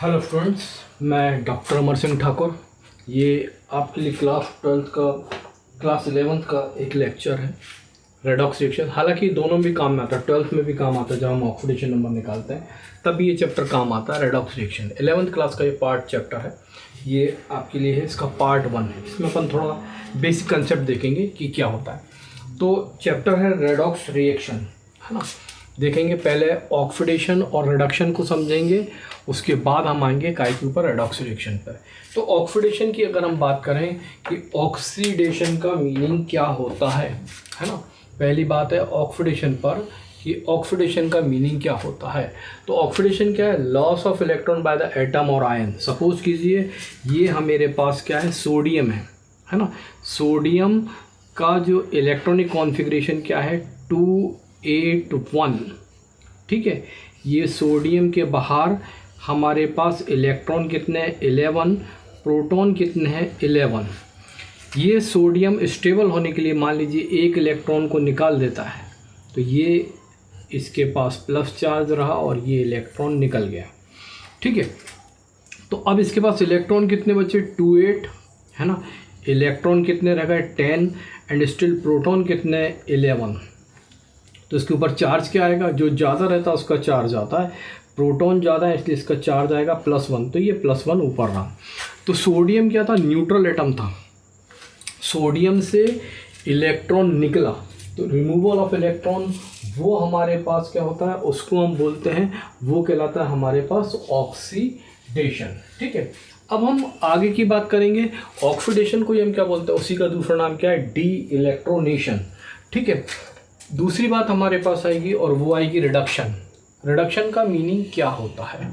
Hello students, मैं doctor Amar Singh Thakur. ये आपके लिए क्लास 11th का एक लेक्चर है, रेडॉक्स रिएक्शन। हालांकि दोनों भी काम में आता है, 12th में भी काम आता है जब हम ऑक्सीडेशन नंबर निकालते हैं, तब ये चैप्टर काम आता है, रेडॉक्स रिएक्शन। 11th क्लास का ये पार्ट चैप्टर है, ये आपके लिए है, इसका पार्ट 1 है। इसमें अपन थोड़ा बेसिक कंसेप्ट देखेंगे कि क्या होता है। तो चैप्टर है रेडॉक्स रिएक्शन, है ना। देखेंगे पहले ऑक्सीडेशन और रिडक्शन को समझेंगे, उसके बाद हम आएंगे काय के ऊपर, रेडॉक्स रिएक्शन पर। तो ऑक्सीडेशन की अगर हम बात करें कि ऑक्सीडेशन का मीनिंग क्या होता है ना। पहली बात है ऑक्सीडेशन पर कि ऑक्सीडेशन का मीनिंग क्या होता है। तो ऑक्सीडेशन क्या है? Loss of electron by the atom और आयन। सपोज कीजिए ये मेरे पास क्या है, सोडियम है ना। सोडियम का जो इलेक्ट्रॉनिक कॉन्फ़िगरेशन क्या है, 281। ठीक है, ये सोडियम के बाहर हमारे पास इलेक्ट्रॉन कितने हैं, 11, प्रोटॉन कितने हैं, 11। ये सोडियम स्टेबल होने के लिए मान लीजिए एक इलेक्ट्रॉन को निकाल देता है, तो ये इसके पास प्लस चार्ज रहा और ये इलेक्ट्रॉन निकल गया। ठीक है, तो अब इसके पास इलेक्ट्रॉन कितने बचे, 28 है ना। इलेक्ट्रॉन कितने रह गए, 10, एंड स्टिल प्रोटॉन कितने, 11। तो इसके ऊपर चार्ज क्या आएगा, जो ज़्यादा रहता है उसका चार्ज आता है, प्रोटॉन ज़्यादा है इसलिए इसका चार्ज आएगा +1, तो ये +1 ऊपर रहा। तो सोडियम क्या था, न्यूट्रल एटम था। सोडियम से इलेक्ट्रॉन निकला, तो रिमूवल ऑफ इलेक्ट्रॉन वो हमारे पास क्या होता है, उसको हम बोलते हैं, वो कहलाता है हमारे पास ऑक्सीडेशन। ठीक है, अब हम आगे की बात करेंगे। ऑक्सीडेशन को हम क्या बोलते हैं, उसी का दूसरा नाम क्या है, डी इलेक्ट्रोनेशन। ठीक है, दूसरी बात हमारे पास आएगी और वो आएगी रिडक्शन। रिडक्शन का मीनिंग क्या होता है?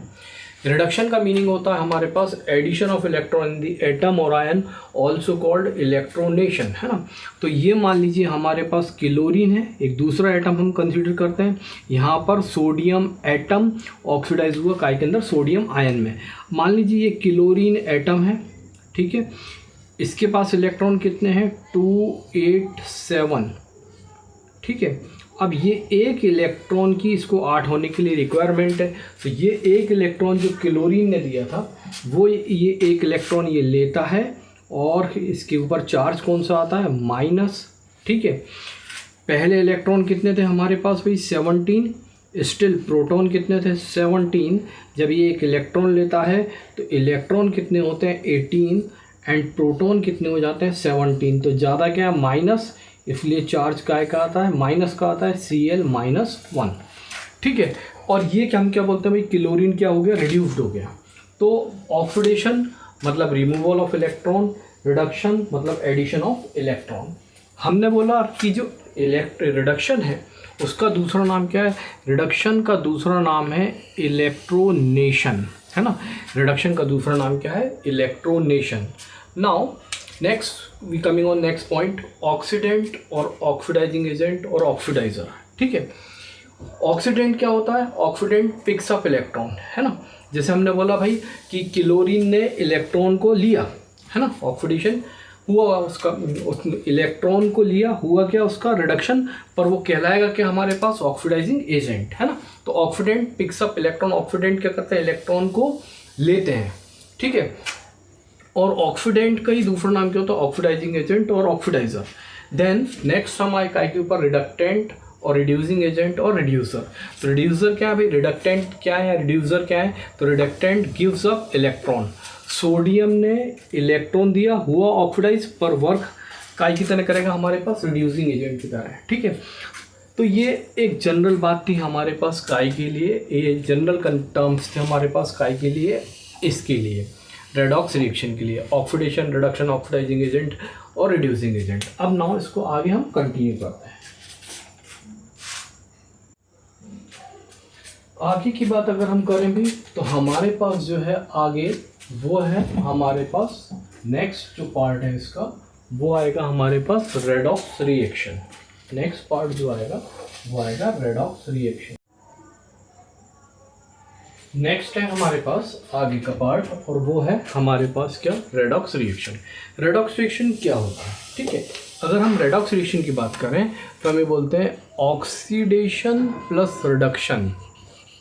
रिडक्शन का मीनिंग होता है हमारे पास addition of electron in the atom और आयन, ऑल्सो कॉल्ड इलेक्ट्रोनेशन, है ना। तो ये मान लीजिए हमारे पास क्लोरीन है, एक दूसरा एटम हम कंसीडर करते हैं। यहाँ पर सोडियम एटम ऑक्सीडाइज हुआ काय के अंदर, सोडियम आयन में। मान लीजिए ये क्लोरीन एटम है, ठीक है, इसके पास इलेक्ट्रॉन कितने हैं, 287। ठीक है, अब ये एक इलेक्ट्रॉन की इसको 8 होने के लिए रिक्वायरमेंट है, तो ये एक इलेक्ट्रॉन जो क्लोरीन ने दिया था वो ये एक इलेक्ट्रॉन ये लेता है और इसके ऊपर चार्ज कौन सा आता है, माइनस। ठीक है, पहले इलेक्ट्रॉन कितने थे हमारे पास भाई, 17, स्टिल प्रोटॉन कितने थे, 17। जब ये एक इलेक्ट्रॉन लेता है तो इलेक्ट्रॉन कितने होते हैं, 18, एंड प्रोटॉन कितने हो जाते हैं, 17। तो ज़्यादा क्या है, माइनस, इसलिए चार्ज का आता है, माइनस का आता है, Cl-1। ठीक है, और ये हम क्या बोलते हैं भाई, क्लोरीन क्या हो गया, रिड्यूस्ड हो गया। तो ऑक्सीडेशन मतलब रिमूवल ऑफ इलेक्ट्रॉन, रिडक्शन मतलब एडिशन ऑफ इलेक्ट्रॉन। हमने बोला कि जो रिडक्शन है उसका दूसरा नाम क्या है, रिडक्शन का दूसरा नाम है इलेक्ट्रोनेशन, है ना। रिडक्शन का दूसरा नाम क्या है, electronation. Now next we coming on next point, oxidant और ऑक्सीडाइजिंग एजेंट और ऑक्सीडाइजर। ठीक है, ऑक्सीडेंट क्या होता है, ऑक्सीडेंट पिक्स अप इलेक्ट्रॉन, है ना। जैसे हमने बोला भाई कि क्लोरीन ने इलेक्ट्रॉन को लिया, है ना, ऑक्सीडेशन हुआ, उसका उस इलेक्ट्रॉन को लिया, हुआ क्या, उसका रिडक्शन, पर वो कहलाएगा कि हमारे पास ऑक्सीडाइजिंग एजेंट, है ना। तो oxidant picks up electron, oxidant क्या करते हैं, इलेक्ट्रॉन को लेते हैं। ठीक है, और ऑक्सीडेंट का ही दूसरा नाम क्या होता है, ऑक्सीडाइजिंग एजेंट और ऑक्सीडाइजर। देन नेक्स्ट हम आए काय के ऊपर, रिडक्टेंट और रिड्यूसिंग एजेंट और रिड्यूसर। तो रिड्यूसर क्या है भाई, रिडक्टेंट क्या है, रिड्यूसर क्या है, तो reductant gives up electron. Sodium ने इलेक्ट्रॉन दिया, हुआ ऑक्सीडाइज, पर वर्क काय की तरह करेगा, हमारे पास रिड्यूसिंग एजेंट की तरह है। ठीक है, तो ये एक जनरल बात थी हमारे पास काय के लिए, ये जनरल टर्म्स थे हमारे पास काय के लिए, इसके लिए रेडॉक्स रिएक्शन के लिए, ऑक्सीडेशन, रिडक्शन, ऑक्सीडाइजिंग एजेंट और रिड्यूसिंग एजेंट। अब नाउ इसको आगे हम कंटिन्यू करते हैं। आगे की बात अगर हम करें भी तो हमारे पास जो है आगे वो है हमारे पास नेक्स्ट जो पार्ट है इसका, वो आएगा हमारे पास रेडॉक्स रिएक्शन। नेक्स्ट पार्ट जो आएगा वो आएगा रेडॉक्स रिएक्शन। नेक्स्ट है हमारे पास आगे का पार्ट और वो है हमारे पास क्या, रेडॉक्स रिएक्शन। रेडॉक्स रिएक्शन क्या होता है, ठीक है। अगर हम रेडॉक्स रिएक्शन की बात करें तो हमें बोलते हैं oxidation plus reduction,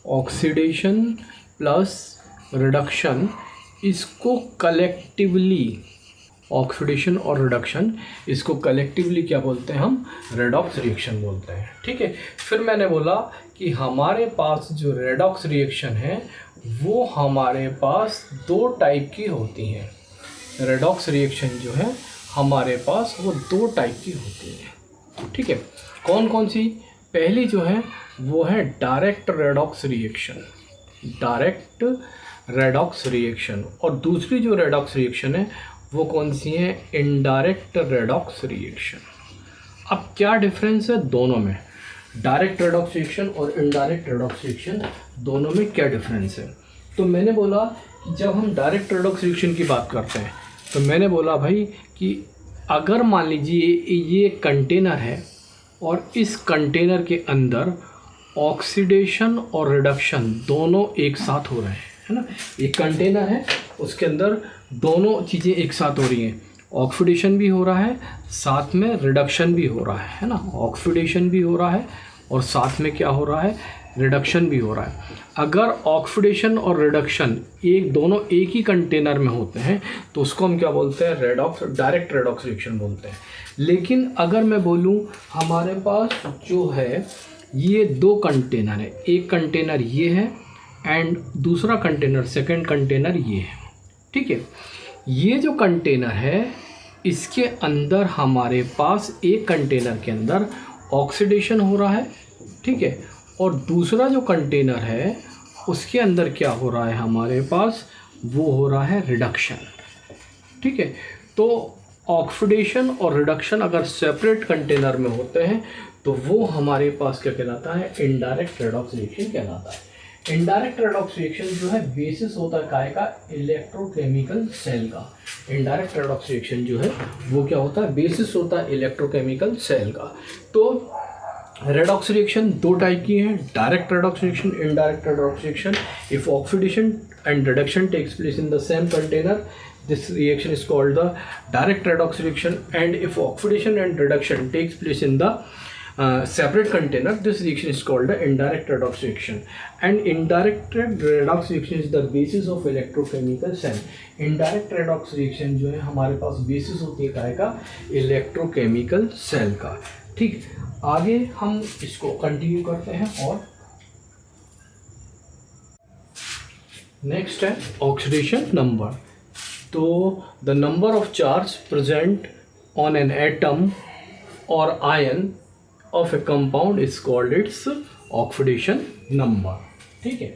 oxidation plus reduction, इसको कलेक्टिवली, ऑक्सीडेशन और रिडक्शन इसको कलेक्टिवली क्या बोलते हैं हम, रेडॉक्स रिएक्शन बोलते हैं। ठीक है, फिर मैंने बोला कि हमारे पास जो रेडॉक्स रिएक्शन है वो हमारे पास दो टाइप की होती हैं। रेडॉक्स रिएक्शन जो है हमारे पास वो दो टाइप की होती है। ठीक है, कौन कौन सी? पहली जो है वो है direct redox reaction, direct redox reaction, और दूसरी जो रेडॉक्स रिएक्शन है वो कौन सी है, इनडायरेक्ट रेडॉक्स रिएक्शन। अब क्या डिफरेंस है दोनों में, डायरेक्ट रेडॉक्स रिएक्शन और इनडायरेक्ट रेडॉक्स रिएक्शन दोनों में क्या डिफरेंस है? तो मैंने बोला कि जब हम डायरेक्ट रेडॉक्स रिएक्शन की बात करते हैं तो मैंने बोला भाई कि अगर मान लीजिए ये कंटेनर है और इस कंटेनर के अंदर ऑक्सीडेशन और रिडक्शन दोनों एक साथ हो रहे हैं, है ना। एक कंटेनर है, उसके अंदर दोनों चीज़ें एक साथ हो रही हैं, ऑक्सीडेशन भी हो रहा है, साथ में रिडक्शन भी हो रहा है ना। ऑक्सीडेशन भी हो रहा है और साथ में क्या हो रहा है, रिडक्शन भी हो रहा है। अगर ऑक्सीडेशन और रिडक्शन दोनों एक ही कंटेनर में होते हैं तो उसको हम क्या बोलते हैं, रेडॉक्स, डायरेक्ट रेडॉक्स रिएक्शन बोलते हैं। लेकिन अगर मैं बोलूँ हमारे पास जो है ये दो कंटेनर है, एक कंटेनर ये है एंड दूसरा कंटेनर, सेकंड कंटेनर ये है। ठीक है, ये जो कंटेनर है इसके अंदर हमारे पास एक कंटेनर के अंदर ऑक्सीडेशन हो रहा है, ठीक है, और दूसरा जो कंटेनर है उसके अंदर क्या हो रहा है हमारे पास, वो हो रहा है रिडक्शन। ठीक है, तो ऑक्सीडेशन और रिडक्शन अगर सेपरेट कंटेनर में होते हैं तो वो हमारे पास क्या कहलाता है, इनडायरेक्ट रेडॉक्स रिएक्शन कहलाता है। इनडायरेक्ट रेडॉक्स रिएक्शन जो है बेसिस होता है काय का, इलेक्ट्रोकेमिकल सेल का। इनडायरेक्ट रेडॉक्स रिएक्शन जो है वो क्या होता है, बेसिस होता है इलेक्ट्रोकेमिकल सेल का। तो रेडॉक्स रिएक्शन दो टाइप की हैं, direct redox reaction, indirect redox reaction. If oxidation and reduction takes place in the same container, this reaction is called the direct redox reaction, and if oxidation and reduction takes place in the separate container, this reaction is called the indirect redox reaction. And indirect redox reaction is the basis of electrochemical cell. indirect redox reaction जो है हमारे पास basis होती है काय का, electrochemical cell का। ठीक, आगे हम इसको कंटिन्यू करते हैं। और नेक्स्ट है ऑक्सीडेशन नंबर। तो the number of charge present on an atom or ion of a compound is called its oxidation number। ठीक है,